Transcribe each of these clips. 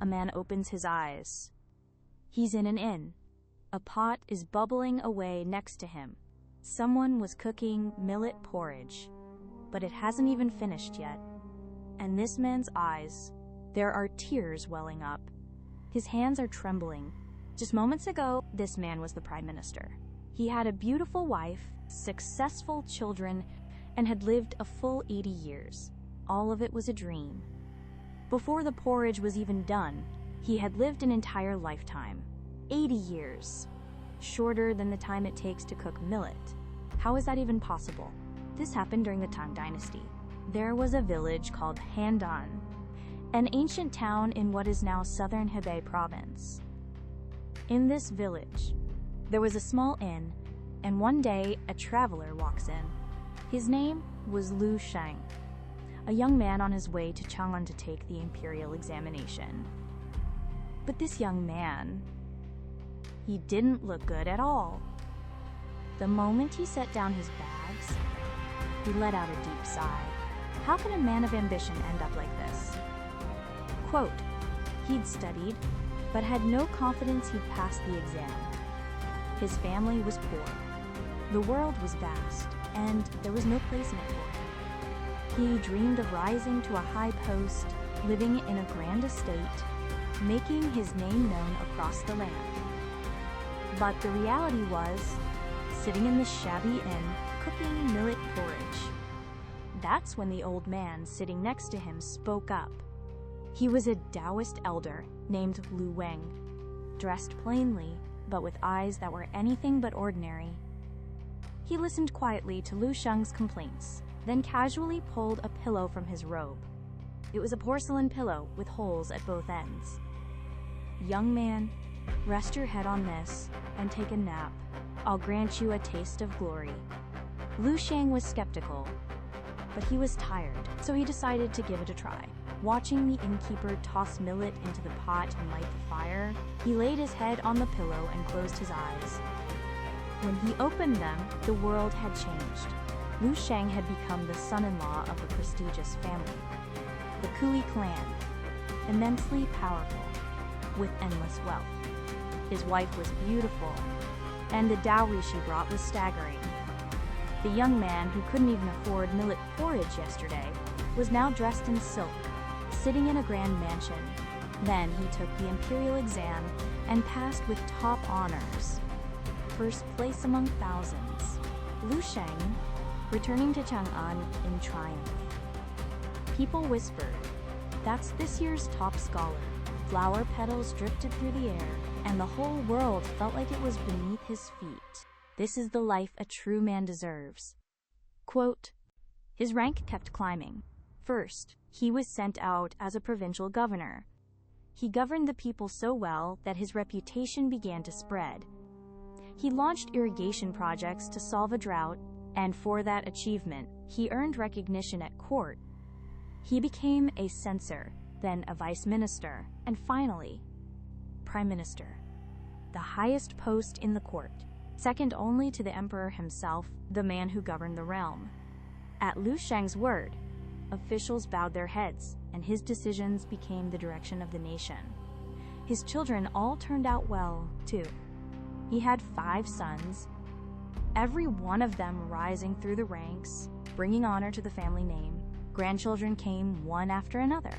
a man opens his eyes. He's in an inn. A pot is bubbling away next to him. Someone was cooking millet porridge, but it hasn't even finished yet. And this man's eyes, there are tears welling up. His hands are trembling. Just moments ago, this man was the prime minister. He had a beautiful wife, successful children, and had lived a full 80 years. All of it was a dream. Before the porridge was even done, he had lived an entire lifetime. 80 years. Shorter than the time it takes to cook millet. How is that even possible? This happened during the Tang Dynasty. There was a village called Handan, an ancient town in what is now southern Hebei province. In this village, there was a small inn, and one day a traveler walks in. His name was Lu Sheng, a young man on his way to Chang'an to take the imperial examination. But this young man, he didn't look good at all. The moment he set down his bags, he let out a deep sigh. How can a man of ambition end up like this? Quote, he'd studied, but had no confidence he'd pass the exam. His family was poor. The world was vast, and there was no place in it for him. He dreamed of rising to a high post, living in a grand estate, making his name known across the land. But the reality was, sitting in the shabby inn, cooking millet porridge. That's when the old man sitting next to him spoke up. He was a Taoist elder named Lu Weng, dressed plainly, but with eyes that were anything but ordinary. He listened quietly to Lu Sheng's complaints, then casually pulled a pillow from his robe. It was a porcelain pillow with holes at both ends. Young man, rest your head on this and take a nap. I'll grant you a taste of glory. Lu Sheng was skeptical, but he was tired, so he decided to give it a try. Watching the innkeeper toss millet into the pot and light the fire, he laid his head on the pillow and closed his eyes. When he opened them, the world had changed. Lu Sheng had become the son-in-law of a prestigious family, the Kui clan, immensely powerful, with endless wealth. His wife was beautiful, and the dowry she brought was staggering. The young man, who couldn't even afford millet porridge yesterday, was now dressed in silk, sitting in a grand mansion. Then he took the imperial exam and passed with top honors. First place among thousands. Lu Sheng, returning to Chang'an in triumph. People whispered, "That's this year's top scholar." Flower petals drifted through the air, and the whole world felt like it was beneath his feet. This is the life a true man deserves. Quote, his rank kept climbing. First, he was sent out as a provincial governor. He governed the people so well that his reputation began to spread. He launched irrigation projects to solve a drought, and for that achievement, he earned recognition at court. He became a censor, then a vice minister, and finally, prime minister, the highest post in the court, second only to the emperor himself, the man who governed the realm. At Lu Sheng's word, officials bowed their heads, and his decisions became the direction of the nation. His children all turned out well, too. He had 5 sons, every one of them rising through the ranks, bringing honor to the family name. Grandchildren came one after another,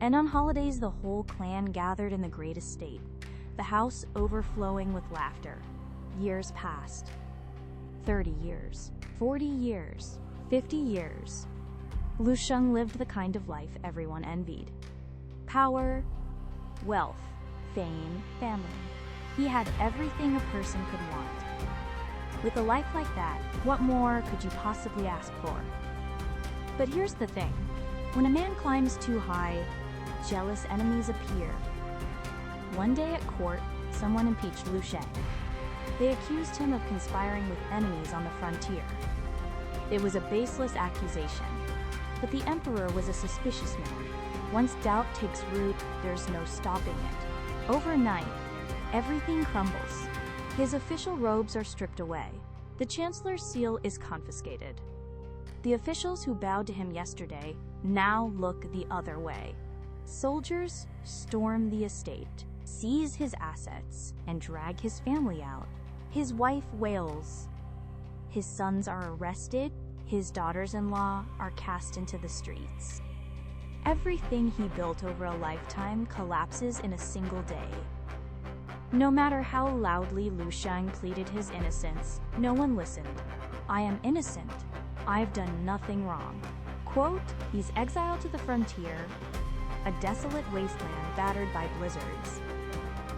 and on holidays the whole clan gathered in the great estate, the house overflowing with laughter. Years passed. 30 years, 40 years, 50 years. Lu Sheng lived the kind of life everyone envied. Power, wealth, fame, family. He had everything a person could want. With a life like that, what more could you possibly ask for? But here's the thing. When a man climbs too high, jealous enemies appear. One day at court, someone impeached Lu Sheng. They accused him of conspiring with enemies on the frontier. It was a baseless accusation, but the emperor was a suspicious man. Once doubt takes root, there's no stopping it. Overnight, everything crumbles. His official robes are stripped away. The chancellor's seal is confiscated. The officials who bowed to him yesterday now look the other way. Soldiers storm the estate, seize his assets, and drag his family out. His wife wails. His sons are arrested. His daughters-in-law are cast into the streets. Everything he built over a lifetime collapses in a single day. No matter how loudly Lu Sheng pleaded his innocence, no one listened. "I am innocent. I've done nothing wrong." Quote, he's exiled to the frontier, a desolate wasteland battered by blizzards.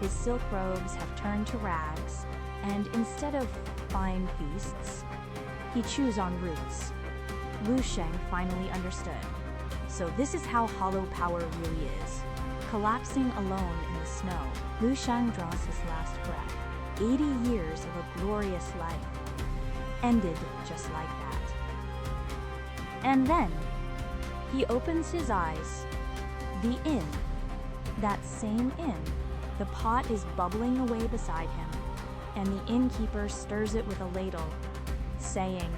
His silk robes have turned to rags, and instead of fine feasts, he chews on roots. Lu Sheng finally understood. So this is how hollow power really is. Collapsing alone in the snow, Lu Sheng draws his last breath. 80 years of a glorious life ended just like that. And then, he opens his eyes. The inn. That same inn. The pot is bubbling away beside him, and the innkeeper stirs it with a ladle, saying,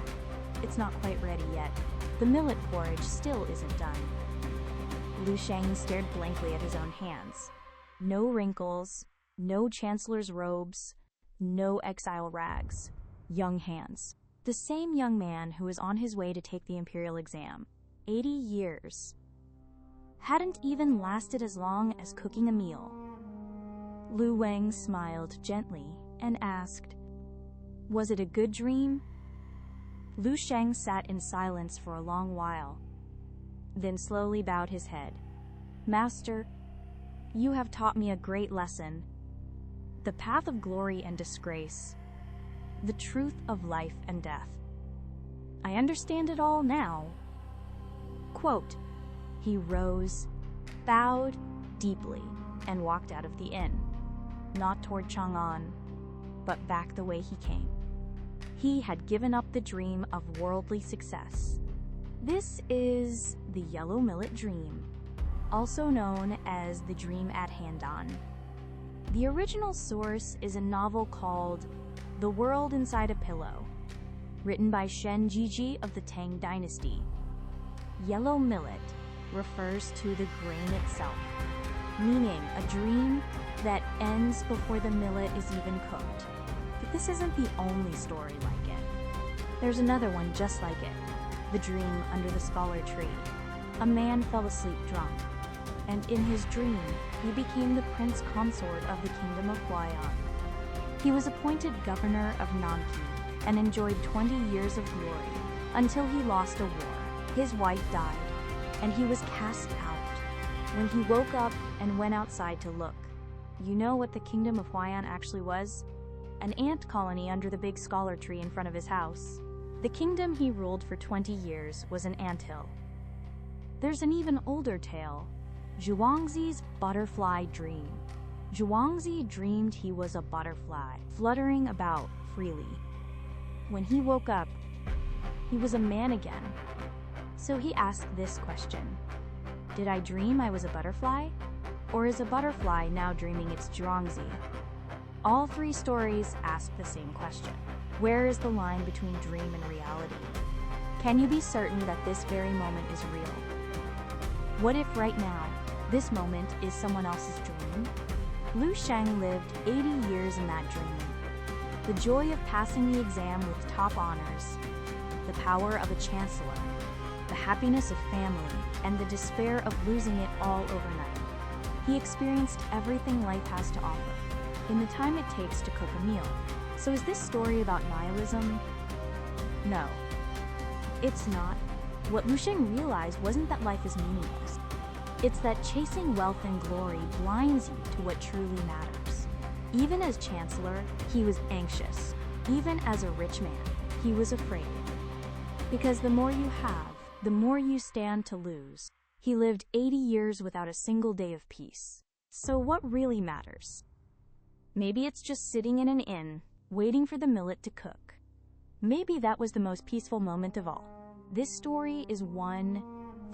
"It's not quite ready yet. The millet porridge still isn't done." Lu Sheng stared blankly at his own hands. No wrinkles, no chancellor's robes, no exile rags. Young hands. The same young man who was on his way to take the imperial exam. 80 years. Hadn't even lasted as long as cooking a meal. Lu Wang smiled gently and asked, "Was it a good dream?" Lu Sheng sat in silence for a long while, then slowly bowed his head. "Master, you have taught me a great lesson. The path of glory and disgrace. The truth of life and death. I understand it all now." Quote, he rose, bowed deeply, and walked out of the inn, not toward Chang'an, but back the way he came. He had given up the dream of worldly success. This is the Yellow Millet Dream, also known as the Dream at Handan. The original source is a novel called The World Inside a Pillow, written by Shen Jiji of the Tang Dynasty. Yellow millet refers to the grain itself, meaning a dream that ends before the millet is even cooked. But this isn't the only story like it. There's another one just like it, The Dream Under the Scholar Tree. A man fell asleep drunk, and in his dream, he became the prince consort of the kingdom of Huai'an. He was appointed governor of Nanqi and enjoyed 20 years of glory until he lost a war. His wife died, and he was cast out. When he woke up and went outside to look, you know what the kingdom of Huai'an actually was? An ant colony under the big scholar tree in front of his house. The kingdom he ruled for 20 years was an anthill. There's an even older tale, Zhuangzi's butterfly dream. Zhuangzi dreamed he was a butterfly, fluttering about freely. When he woke up, he was a man again. So he asked this question: did I dream I was a butterfly? Or is a butterfly now dreaming it's Zhuangzi? All three stories ask the same question. Where is the line between dream and reality? Can you be certain that this very moment is real? What if right now, this moment is someone else's dream? Lu Sheng lived 80 years in that dream. The joy of passing the exam with top honors, the power of a chancellor, the happiness of family, and the despair of losing it all overnight. He experienced everything life has to offer, in the time it takes to cook a meal. So is this story about nihilism? No, it's not. What Lu Sheng realized wasn't that life is meaningless. It's that chasing wealth and glory blinds you to what truly matters. Even as chancellor, he was anxious. Even as a rich man, he was afraid. Because the more you have, the more you stand to lose. He lived 80 years without a single day of peace. So what really matters? Maybe it's just sitting in an inn, waiting for the millet to cook. Maybe that was the most peaceful moment of all. This story is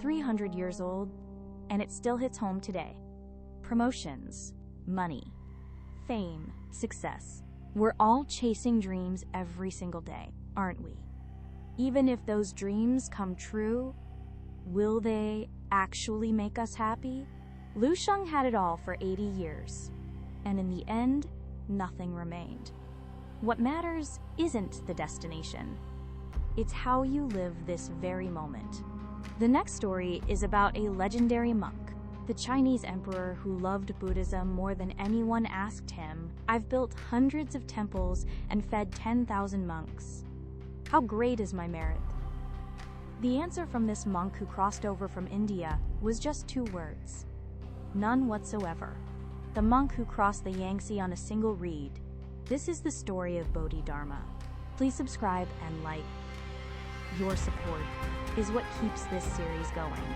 300 years old, and it still hits home today. Promotions, money, fame, success. We're all chasing dreams every single day, aren't we? Even if those dreams come true, will they actually make us happy? Lu Sheng had it all for 80 years, and in the end, nothing remained. What matters isn't the destination. It's how you live this very moment. The next story is about a legendary monk, the Chinese emperor who loved Buddhism more than anyone. Asked him, "I've built hundreds of temples and fed 10,000 monks. How great is my merit?" The answer from this monk who crossed over from India was just 2 words: none whatsoever. The monk who crossed the Yangtze on a single reed. This is the story of Bodhidharma. Please subscribe and like. Your support is what keeps this series going.